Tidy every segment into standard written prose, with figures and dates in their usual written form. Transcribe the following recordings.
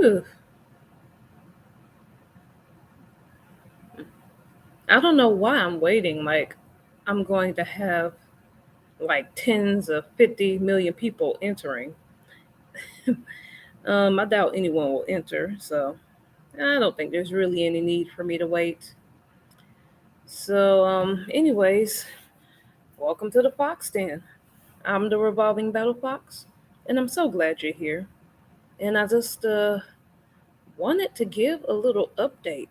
Ugh, I don't know why I'm waiting. Like, I'm going to have like tens of 50 million people entering. I doubt anyone will enter, so I don't think there's really any need for me to wait. So, anyways, welcome to the Fox Den. I'm the revolving battle fox, and I'm so glad you're here. And I just wanted to give a little update.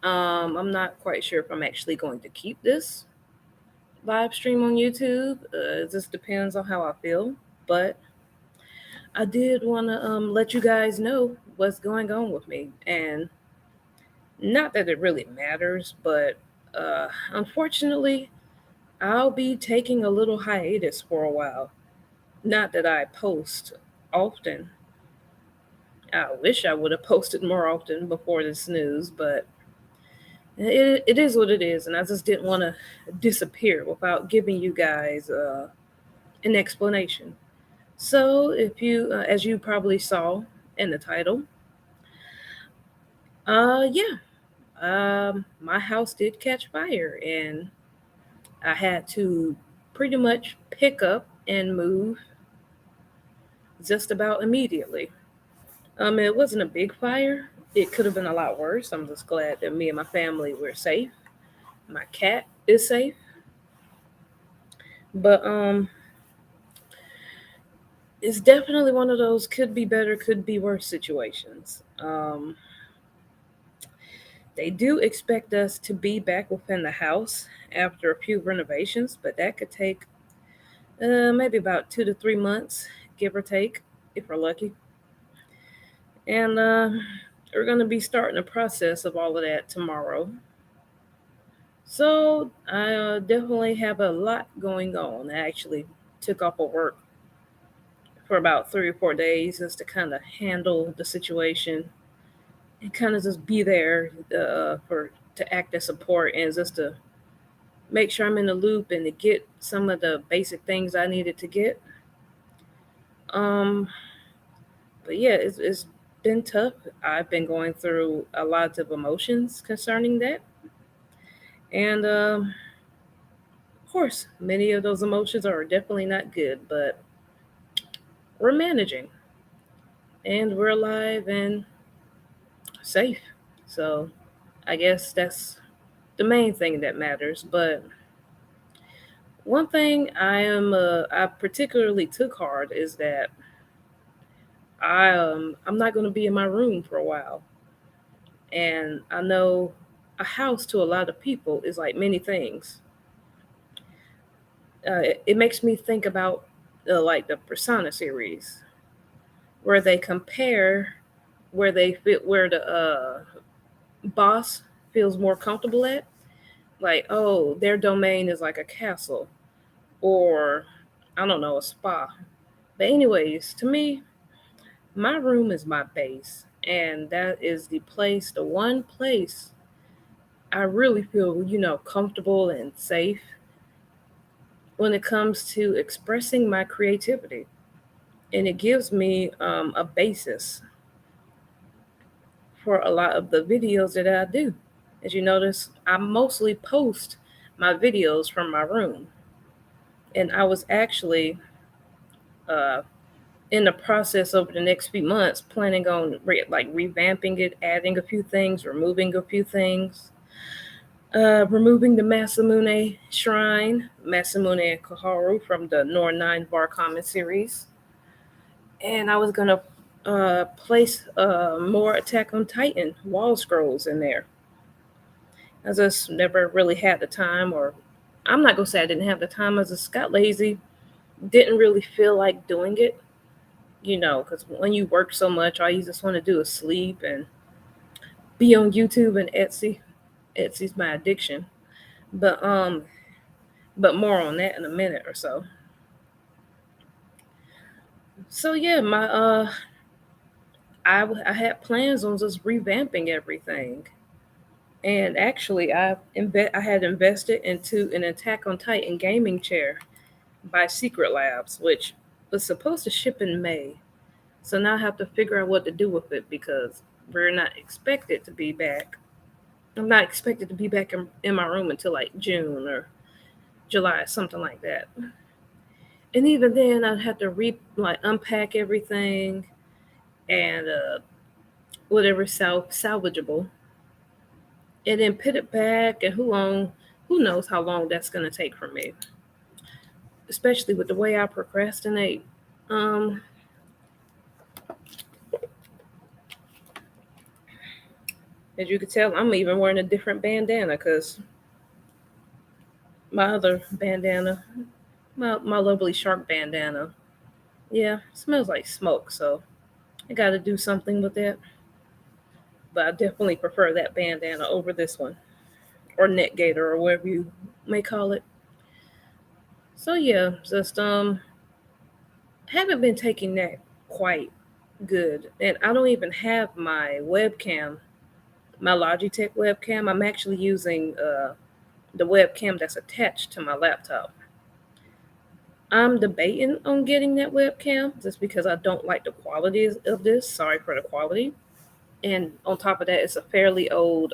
I'm not quite sure if I'm actually going to keep this live stream on YouTube. It just depends on how I feel. But I did want to let you guys know what's going on with me. And not that it really matters, but unfortunately, I'll be taking a little hiatus for a while. Not that I post often. I wish I would have posted more often before this news, but it is what it is. And I just didn't want to disappear without giving you guys an explanation. So, if you, as you probably saw in the title, yeah, my house did catch fire, and I had to pretty much pick up and move just about immediately. It wasn't a big fire. It could have been a lot worse. I'm just glad that me and my family were safe. My cat is safe, but it's definitely one of those could be better, could be worse situations. They do expect us to be back within the house after a few renovations, but that could take maybe about 2 to 3 months, give or take, if we're lucky. And we're going to be starting the process of all of that tomorrow. So I definitely have a lot going on. I actually took off of work for about 3 or 4 days just to kind of handle the situation and kind of just be there for to act as support and just to make sure I'm in the loop and to get some of the basic things I needed to get. Um, but yeah, it's been tough. I've been going through a lot of emotions concerning that, and of course, many of those emotions are definitely not good. But we're managing, and we're alive and safe. So I guess that's the main thing that matters. But one thing I particularly took hard is that I'm not going to be in my room for a while, and I know a house to a lot of people is like many things. It makes me think about like the Persona series where they compare where the boss feels more comfortable at. Like, oh, their domain is like a castle or I don't know, a spa. But anyways, to me, my room is my base, and that is the one place I really feel, comfortable and safe when it comes to expressing my creativity. And it gives me a basis for a lot of the videos that I do. As you notice, I mostly post my videos from my room. And I was actually uh, in the process over the next few months planning on like revamping it, adding a few things, removing a few things, removing the Masamune shrine, Masamune Koharu from the Nor 9 Bar Common series. And I was going to place more Attack on Titan wall scrolls in there. I just never really had the time, or I'm not going to say I didn't have the time, I just got lazy, didn't really feel like doing it, because when you work so much, all you just want to do is sleep and be on YouTube and Etsy. Etsy's my addiction. But more on that in a minute or so. So yeah, I had plans on just revamping everything. And actually, I had invested into an Attack on Titan gaming chair by Secret Labs, which was supposed to ship in May. So now I have to figure out what to do with it because we're not expected to be back. I'm not expected to be back in my room until like June or July, something like that. And even then, I'd have to unpack everything and whatever salvageable, and then put it back. And who knows how long that's gonna take for me, especially with the way I procrastinate. Um, as you can tell, I'm even wearing a different bandana because my other bandana, my lovely shark bandana, yeah, smells like smoke. So I got to do something with that. But I definitely prefer that bandana over this one, or neck gaiter, or whatever you may call it. So yeah, just haven't been taking that quite good, and I don't even have my webcam, my Logitech webcam. I'm actually using the webcam that's attached to my laptop. I'm debating on getting that webcam just because I don't like the quality of this. Sorry for the quality. And on top of that, it's a fairly old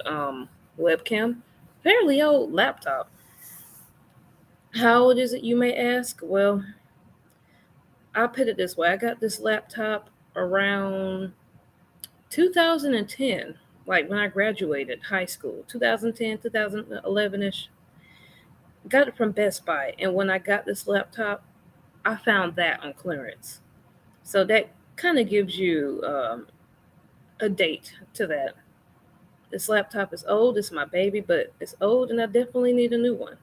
webcam, fairly old laptop. How old is it, you may ask? Well, I'll put it this way: I got this laptop around 2010, like when I graduated high school, 2010, 2011 ish. Got it from Best Buy. And when I got this laptop, I found that on clearance. So that kind of gives you a date to that. This laptop is old, it's my baby, but it's old and I definitely need a new one.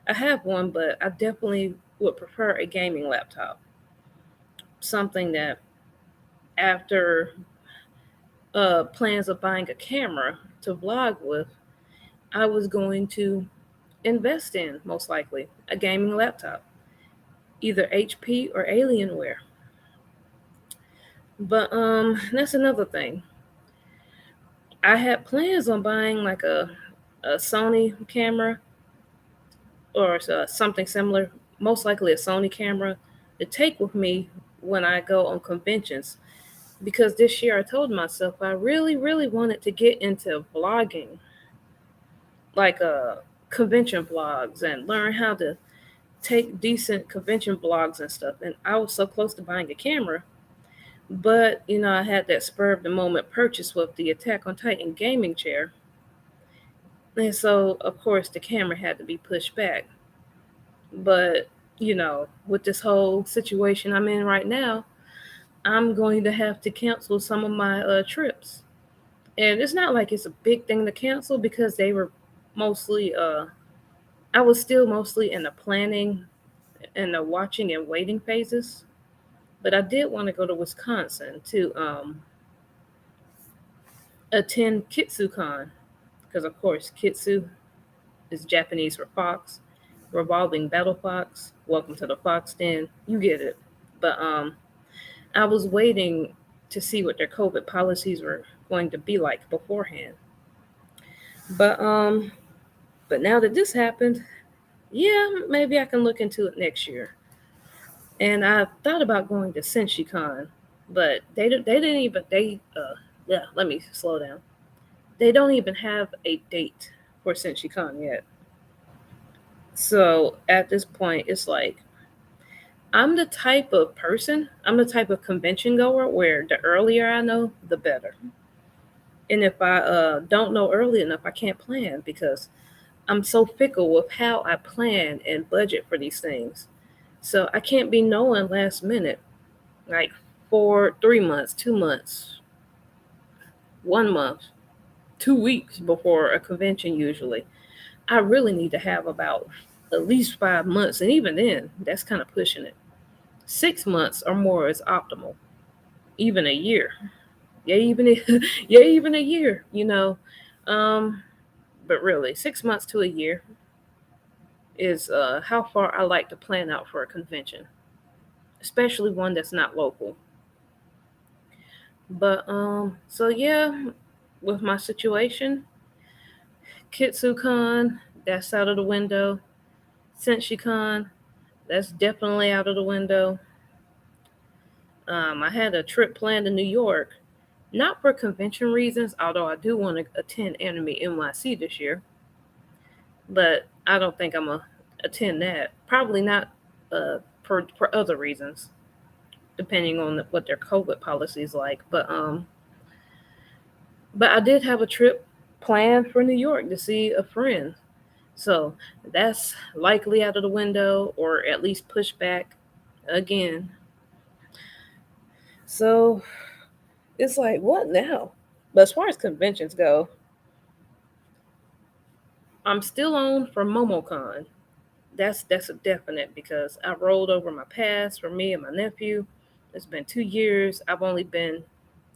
I have one, but I definitely would prefer a gaming laptop. Something that, after plans of buying a camera to vlog with, I was going to invest in, most likely, a gaming laptop, either HP or Alienware. But that's another thing. I had plans on buying like a Sony camera or something similar, most likely a Sony camera, to take with me when I go on conventions. Because this year I told myself I really, really wanted to get into vlogging, like convention vlogs, and learn how to take decent convention vlogs and stuff. And I was so close to buying a camera, but I had that spur of the moment purchase with the Attack on Titan gaming chair. And so, of course, the camera had to be pushed back. But, with this whole situation I'm in right now, I'm going to have to cancel some of my trips. And it's not like it's a big thing to cancel because they were mostly, I was still mostly in the planning and the watching and waiting phases. But I did want to go to Wisconsin to attend KitsuCon because, of course, Kitsu is Japanese for fox, revolving battle fox. Welcome to the Fox Den. You get it. But I was waiting to see what their COVID policies were going to be like beforehand. But now that this happened, yeah, maybe I can look into it next year. And I thought about going to SenshiCon, but they didn't even yeah. Let me slow down. They don't even have a date for SenshiCon yet. So at this point, it's like I'm the type of person, I'm the type of convention goer where the earlier I know, the better. And if I don't know early enough, I can't plan because I'm so fickle with how I plan and budget for these things. So I can't be knowing last minute, like for 3 months, 2 months, 1 month, 2 weeks before a convention usually. I really need to have about at least 5 months. And even then, that's kind of pushing it. 6 months or more is optimal. Even a year. Yeah, yeah, even a year, Um, but really, 6 months to a year is how far I like to plan out for a convention, especially one that's not local. But so yeah, with my situation, KitsuCon, that's out of the window. SenshiCon, that's definitely out of the window. I had a trip planned to New York, not for convention reasons, although I do want to attend Anime NYC this year, but I don't think I'm going to attend that. Probably not for other reasons, depending on what their COVID policy is like. But I did have a trip planned for New York to see a friend. So that's likely out of the window or at least pushed back again. So it's like, what now? But as far as conventions go, I'm still on for MomoCon. That's a definite because I rolled over my past for me and my nephew. It's been 2 years. I've only been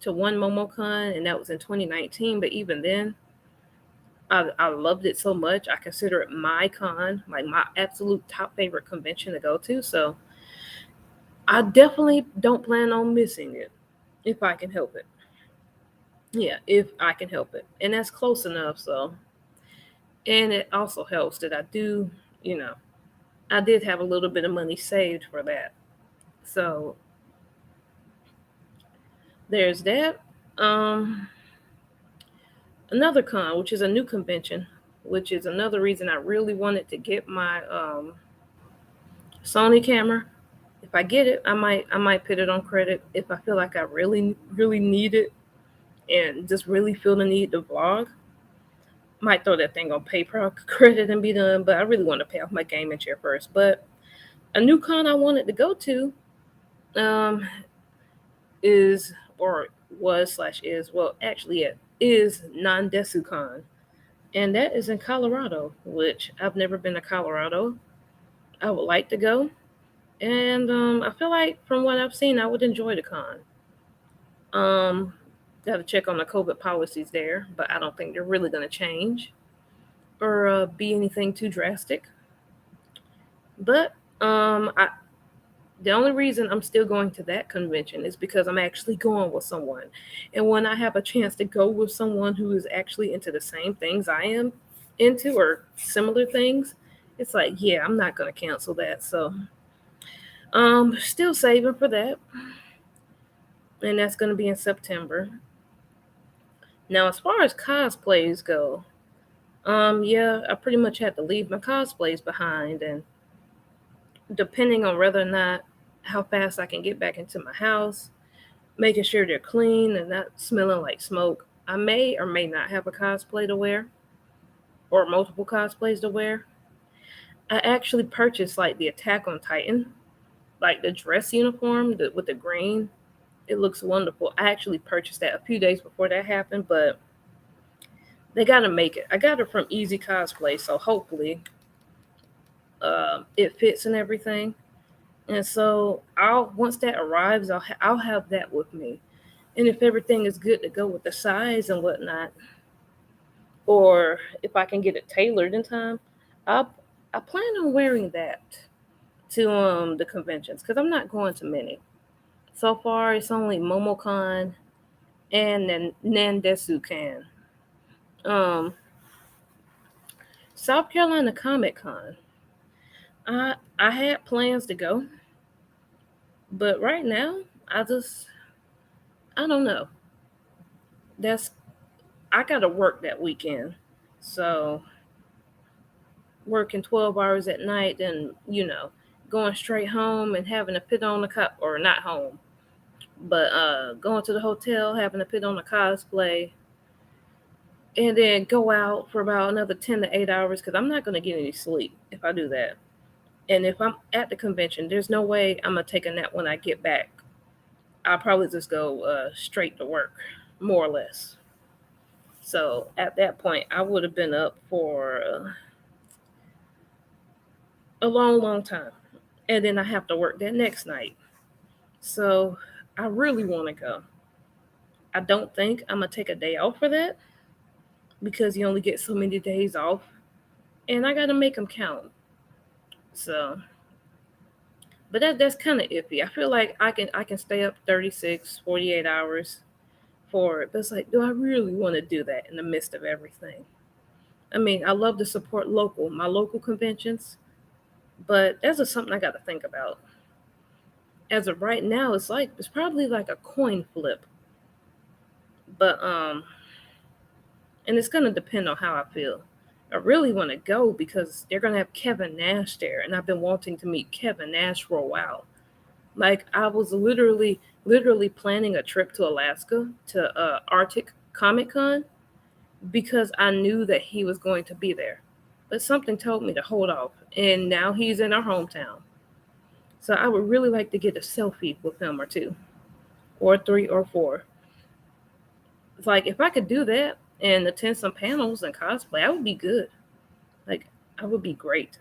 to one MomoCon, and that was in 2019. But even then, I loved it so much. I consider it my con, like my absolute top favorite convention to go to. So I definitely don't plan on missing it if I can help it. Yeah, if I can help it. And that's close enough. So, and it also helps that I do, you know, I did have a little bit of money saved for that. So there's that. Um, Another con, which is a new convention, which is another reason I really wanted to get my Sony camera. If I get it, I might put it on credit if I feel like I really need it and just really feel the need to vlog. Might throw that thing on PayPal credit and be done, but I really want to pay off my gaming chair first. But a new con I wanted to go to um, is or was slash is well actually it is Nandesukan, and that is in Colorado, which I've never been to Colorado. I would like to go, and I feel like from what I've seen, I would enjoy the con. Um, Got to check on the COVID policies there, but I don't think they're really going to change or be anything too drastic. But the only reason I'm still going to that convention is because I'm actually going with someone. And when I have a chance to go with someone who is actually into the same things I am into or similar things, it's like, yeah, I'm not going to cancel that. So, still saving for that. And that's going to be in September. Now, as far as cosplays go, yeah, I pretty much had to leave my cosplays behind. And depending on whether or not how fast I can get back into my house, making sure they're clean and not smelling like smoke. I may or may not have a cosplay to wear or multiple cosplays to wear. I actually purchased like the Attack on Titan, like the dress uniform with the green. It looks wonderful. I actually purchased that a few days before that happened, but they got to make it. I got it from Easy Cosplay, so hopefully it fits and everything. And so I'll once that arrives, I'll have that with me. And if everything is good to go with the size and whatnot, or if I can get it tailored in time, I I plan on wearing that to the conventions because I'm not going to many. So far, it's only MomoCon and then Nandesukan. Um, South Carolina Comic Con. I had plans to go, but right now I don't know. That's I gotta work that weekend, so working 12 hours at night and going straight home and having to put on a cup or not home but going to the hotel having to put on a cosplay and then go out for about another 10 to 8 hours because I'm not going to get any sleep if I do that. And if I'm at the convention, there's no way I'm going to take a nap when I get back. I'll probably just go straight to work, more or less. So at that point I would have been up for a long time, and then I have to work that next night. So I really want to go. I don't think I'm gonna take a day off for that because you only get so many days off, and I gotta make them count. So, but that's kind of iffy. I feel like I can stay up 36, 48 hours for it, but it's like, do I really want to do that in the midst of everything? I mean, I love to support my local conventions, but that's just something I got to think about. as of right now, it's probably like a coin flip. But and it's gonna depend on how I feel. I really want to go because they're gonna have Kevin Nash there, and I've been wanting to meet Kevin Nash for a while. Like I was literally planning a trip to Alaska to Arctic Comic Con because I knew that he was going to be there. But something told me to hold off, and now he's in our hometown. So I would really like to get a selfie with him or two, or three or four. It's like if I could do that and attend some panels and cosplay, I would be good. Like I would be great.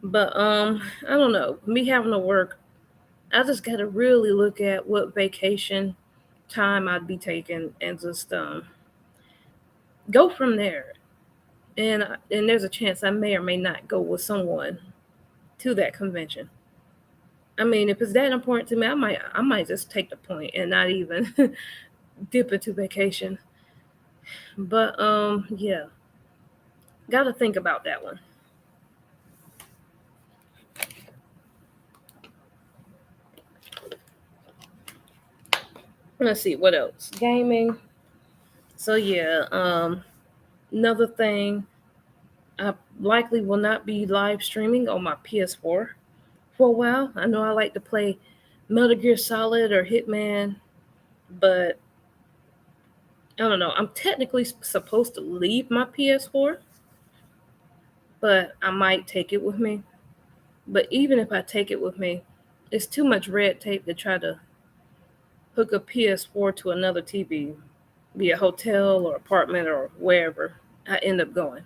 But I don't know. Me having to work, I just got to really look at what vacation time I'd be taking and just go from there. And there's a chance I may or may not go with someone to that convention. I mean, if it's that important to me, I might just take the point and not even dip into vacation. But yeah, got to think about that one. Let's see what else. Gaming. So yeah, another thing, I likely will not be live streaming on my PS4 for a while. I know I like to play Metal Gear Solid or Hitman, but I don't know. I'm technically supposed to leave my PS4, but I might take it with me. But even if I take it with me, it's too much red tape to try to hook a PS4 to another TV, be a hotel or apartment or wherever I end up going.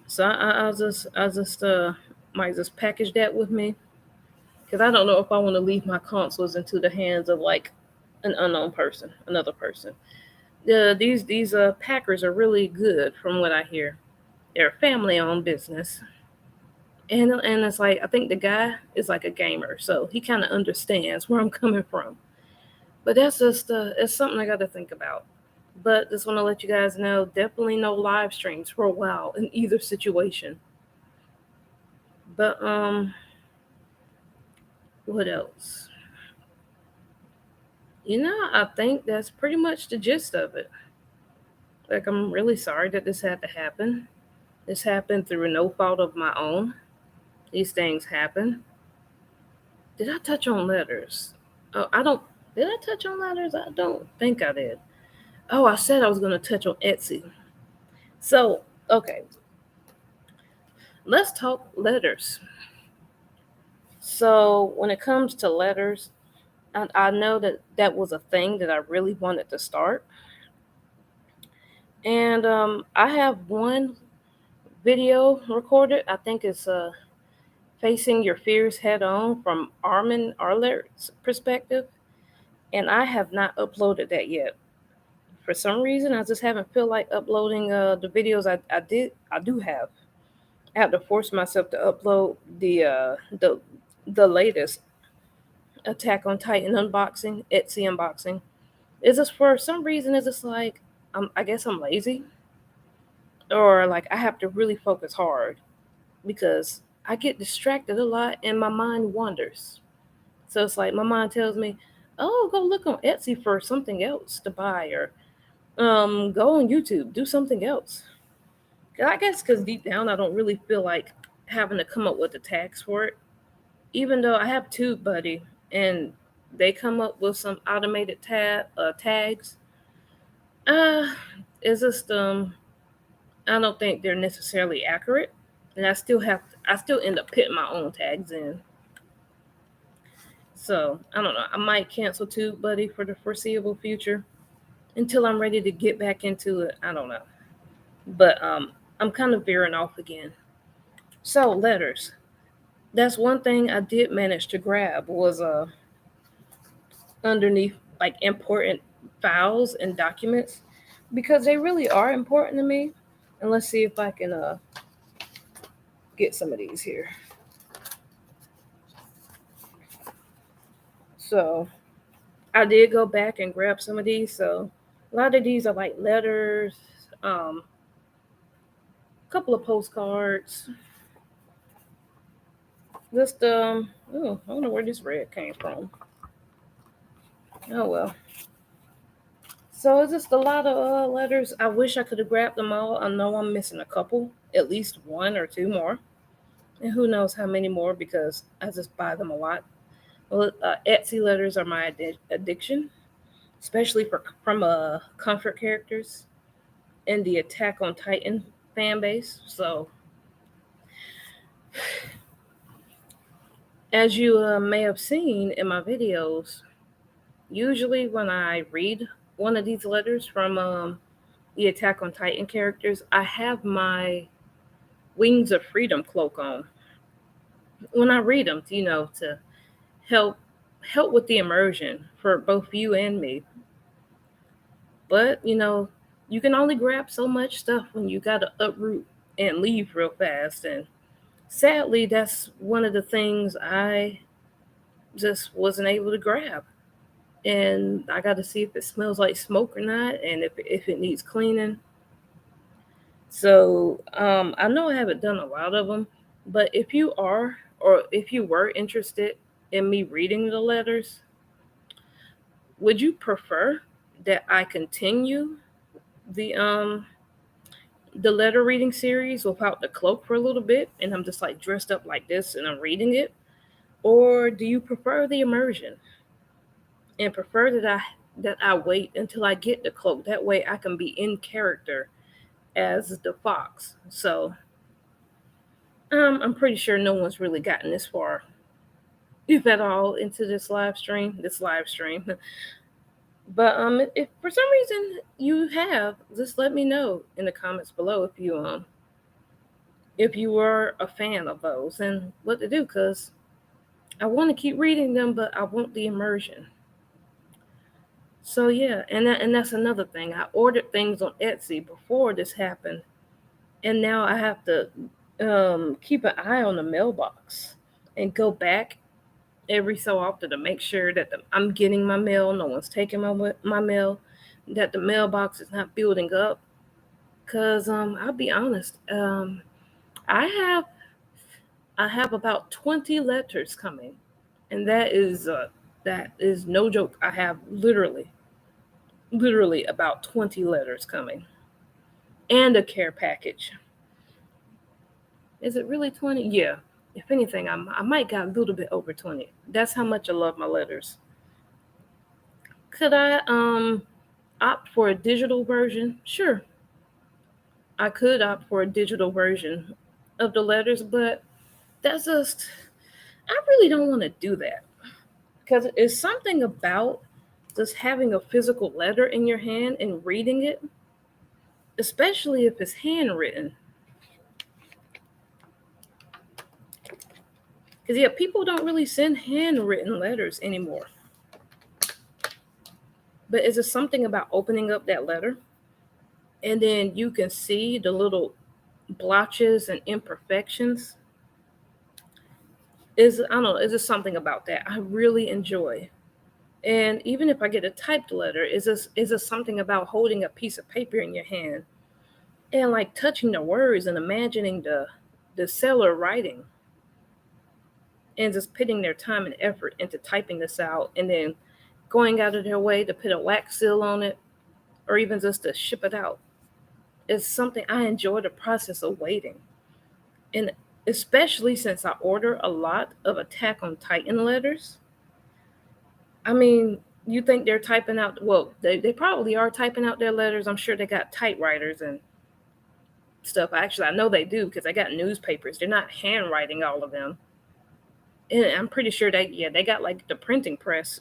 So I'll just might just package that with me because I don't know if I want to leave my consoles into the hands of like an unknown person, another person. These Packers are really good from what I hear. They're a family owned business. And it's like I think the guy is like a gamer, so he kind of understands where I'm coming from. But that's just it's something I got to think about. But just want to let you guys know, definitely no live streams for a while in either situation. But what else? I think that's pretty much the gist of it. Like I'm really sorry that this had to happen. This happened through no fault of my own. These things happen. Did I touch on letters? Oh, I don't. Did I touch on letters? I don't think I did. Oh, I said I was going to touch on Etsy. So, okay, let's talk letters. So, when it comes to letters, I know that that was a thing that I really wanted to start. And I have one video recorded. I think it's Facing Your Fears Head On from Armin Arlert's perspective. And I have not uploaded that yet. For some reason, I just haven't feel like uploading the videos I do have. I have to force myself to upload the latest Attack on Titan unboxing, Etsy unboxing. Is this for some reason? Is this like I guess I'm lazy, or like I have to really focus hard because I get distracted a lot and my mind wanders. So it's like my mind tells me, "Oh, go look on Etsy for something else to buy," or go on YouTube, do something else. I guess because deep down I don't really feel like having to come up with the tags for it. Even though I have TubeBuddy and they come up with some automated tags, uh, it's just I don't think they're necessarily accurate, and I still end up putting my own tags in. So I don't know. I might cancel TubeBuddy for the foreseeable future until I'm ready to get back into it. I don't know, but I'm kind of veering off again. So letters. That's one thing I did manage to grab was underneath like important files and documents because they really are important to me. And let's see if I can get some of these here. So I did go back and grab some of these. So a lot of these are like letters, a couple of postcards, Just oh, I don't know where this red came from. Oh well. So it's just a lot of letters. I wish I could have grabbed them all. I know I'm missing a couple, at least one or two more, and who knows how many more because I just buy them a lot. Well, Etsy letters are my addiction, especially from comfort characters and the Attack on Titan fan base. So, as you may have seen in my videos, usually when I read one of these letters from the Attack on Titan characters, I have my Wings of Freedom cloak on when I read them, to help with the immersion for both you and me. But you can only grab so much stuff when you got to uproot and leave real fast. And sadly, that's one of the things I just wasn't able to grab. And I got to see if it smells like smoke or not, and if it needs cleaning. So I know I haven't done a lot of them, but if you are, or if you were interested in me reading the letters, would you prefer that I continue the the letter reading series without the cloak for a little bit, and I'm just like dressed up like this and I'm reading it, or do you prefer the immersion and prefer that I wait until I get the cloak? That way I can be in character as the fox. So I'm pretty sure no one's really gotten this far, if at all, into this live stream. But if for some reason you have, just let me know in the comments below if you were a fan of those and what to do, because I want to keep reading them, but I want the immersion. So yeah, and that's another thing. I ordered things on Etsy before this happened, and now I have to keep an eye on the mailbox and go back every so often to make sure that I'm getting my mail, no one's taking my mail, that the mailbox is not building up. Cause I'll be honest, I have I have about 20 letters coming, and that is no joke. I have literally about 20 letters coming, and a care package. Is it really 20? Yeah. If anything, I might got a little bit over 20. That's how much I love my letters. Could I opt for a digital version? Sure, I could opt for a digital version of the letters, but that's just I really don't want to do that because it's something about just having a physical letter in your hand and reading it, especially if it's handwritten. Because yeah, people don't really send handwritten letters anymore. But it's just something about opening up that letter and then you can see the little blotches and imperfections. Is I don't know, it's just something about that I really enjoy. And even if I get a typed letter, is just something about holding a piece of paper in your hand and like touching the words and imagining the seller writing and just putting their time and effort into typing this out and then going out of their way to put a wax seal on it or even just to ship it out. It's something I enjoy the process of waiting. And especially since I order a lot of Attack on Titan letters. I mean, you think they're typing out, well, they probably are typing out their letters. I'm sure they got typewriters and stuff. Actually, I know they do because they got newspapers. They're not handwriting all of them. And I'm pretty sure they got like the printing press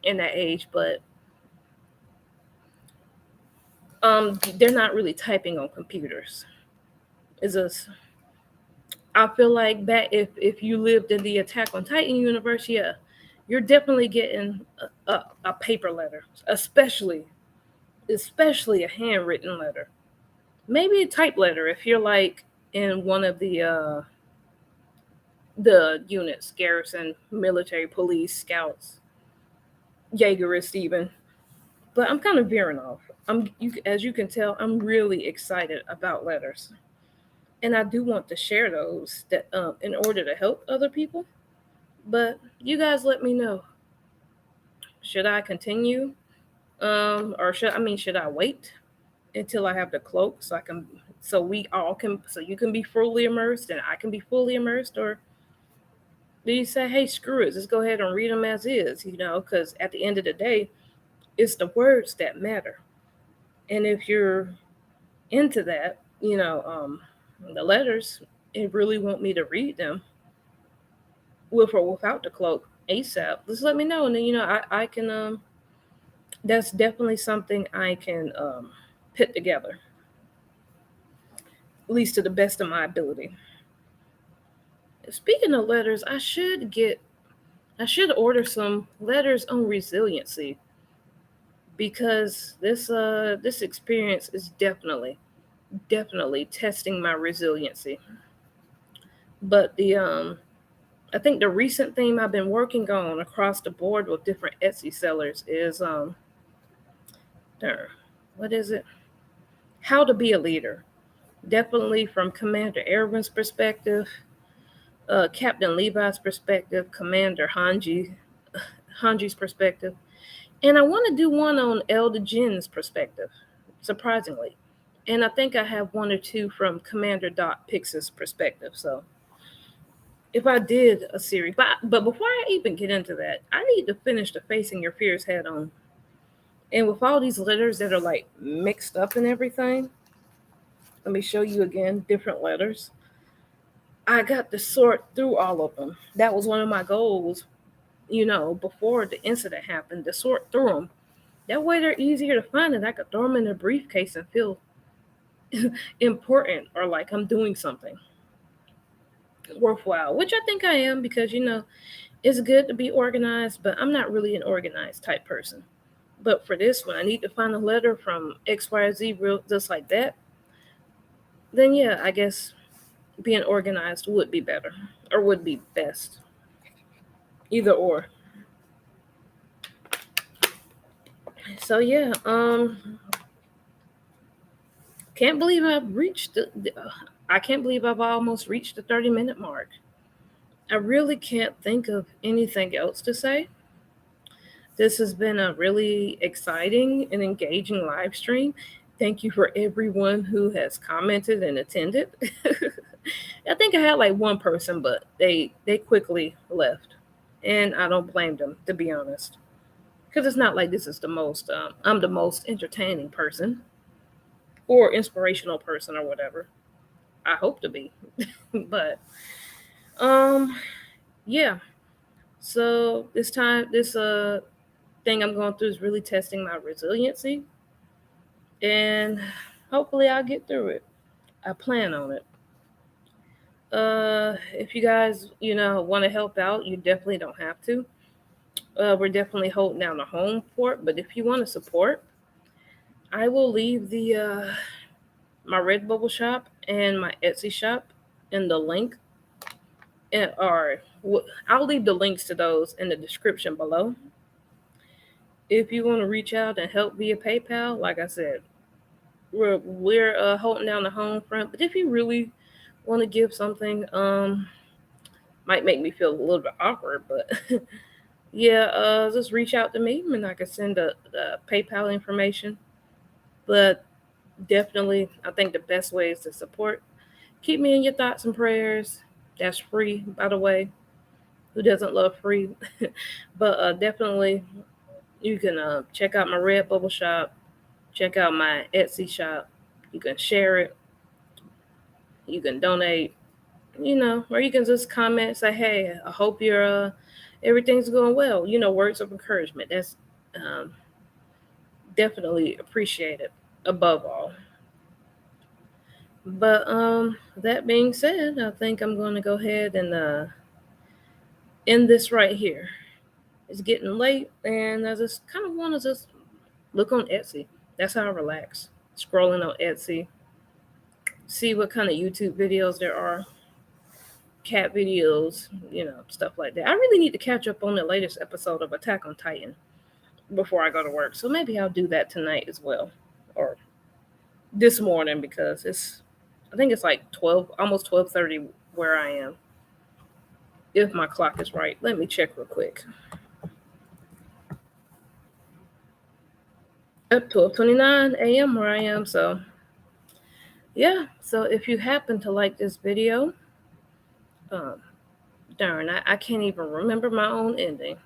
in that age, but they're not really typing on computers. It's just I feel like that if you lived in the Attack on Titan universe, yeah, you're definitely getting a paper letter, especially a handwritten letter. Maybe a type letter if you're like in one of the units, garrison, military, police, scouts, Jaegerists even. But I'm kind of veering off. As you can tell, I'm really excited about letters. and I do want to share those that in order to help other people. But you guys let me know. Should I continue? Or should I wait until I have the cloak so I can so we all can so you can be fully immersed and I can be fully immersed, or do you say, hey, screw it, just go ahead and read them as is, because at the end of the day, it's the words that matter. And if you're into that, the letters, it really want me to read them with or without the cloak ASAP. Just let me know, and then I can that's definitely something I can put together, at least to the best of my ability. Speaking of letters, I should order some letters on resiliency, because this experience is definitely testing my resiliency. But the I think the recent theme I've been working on across the board with different Etsy sellers is there, what is it? How to be a leader. Definitely from Commander Erwin's perspective, Captain Levi's perspective, Commander Hanji's perspective, and I want to do one on Elder Jin's perspective, surprisingly. And I think I have one or two from Commander Dot Pix's perspective. So if I did a series, but before I even get into that, I need to finish the Facing Your Fears head on. And with all these letters that are like mixed up and everything, let me show you again different letters. I got to sort through all of them. That was one of my goals, before the incident happened, to sort through them. That way they're easier to find, and I could throw them in a briefcase and feel important, or like I'm doing something worthwhile, which I think I am, because it's good to be organized, but I'm not really an organized type person. But for this one, I need to find a letter from XYZ real just like that. Then yeah, I guess being organized would be better, or would be best. Either or. So yeah, can't believe I've reached I can't believe I've almost reached the 30-minute mark. I really can't think of anything else to say. This has been a really exciting and engaging live stream. Thank you for everyone who has commented and attended. I think I had like one person, but they quickly left, and I don't blame them, to be honest, because it's not like this is the most I'm the most entertaining person or inspirational person or whatever. I hope to be, but um, yeah. So this thing I'm going through is really testing my resiliency, and hopefully I'll get through it. I plan on it. If you guys, want to help out, you definitely don't have to. We're definitely holding down the home port, but if you want to support, I will leave the my Redbubble shop and my Etsy shop in the link, or I'll leave the links to those in the description below. If you want to reach out and help via PayPal, like I said, we're holding down the home front. But if you really want to give something, might make me feel a little bit awkward, but yeah, just reach out to me and I can send the PayPal information. But definitely, I think the best way is to support. Keep me in your thoughts and prayers. That's free, by the way. Who doesn't love free? But definitely, you can check out my Redbubble shop, check out my Etsy shop. You can share it. You can donate. Or you can just comment, say, "Hey, I hope your everything's going well." Words of encouragement. That's um, definitely appreciated above all. But that being said, I think I'm going to go ahead and end this right here. It's getting late, and I just kind of want to just look on Etsy. That's how I relax. Scrolling on Etsy, see what kind of YouTube videos there are, cat videos, stuff like that. I really need to catch up on the latest episode of Attack on Titan before I go to work. So maybe I'll do that tonight as well, or this morning, because I think it's like 12, almost 12:30 where I am. If my clock is right, let me check real quick. Up 12:29 a.m. where I am. So yeah. So if you happen to like this video, um, darn, I can't even remember my own ending.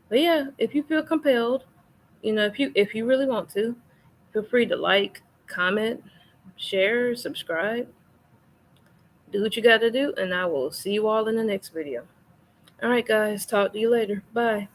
But yeah, if you feel compelled, if you really want to, feel free to like, comment, share, subscribe. Do what you got to do, and I will see you all in the next video. All right, guys. Talk to you later. Bye.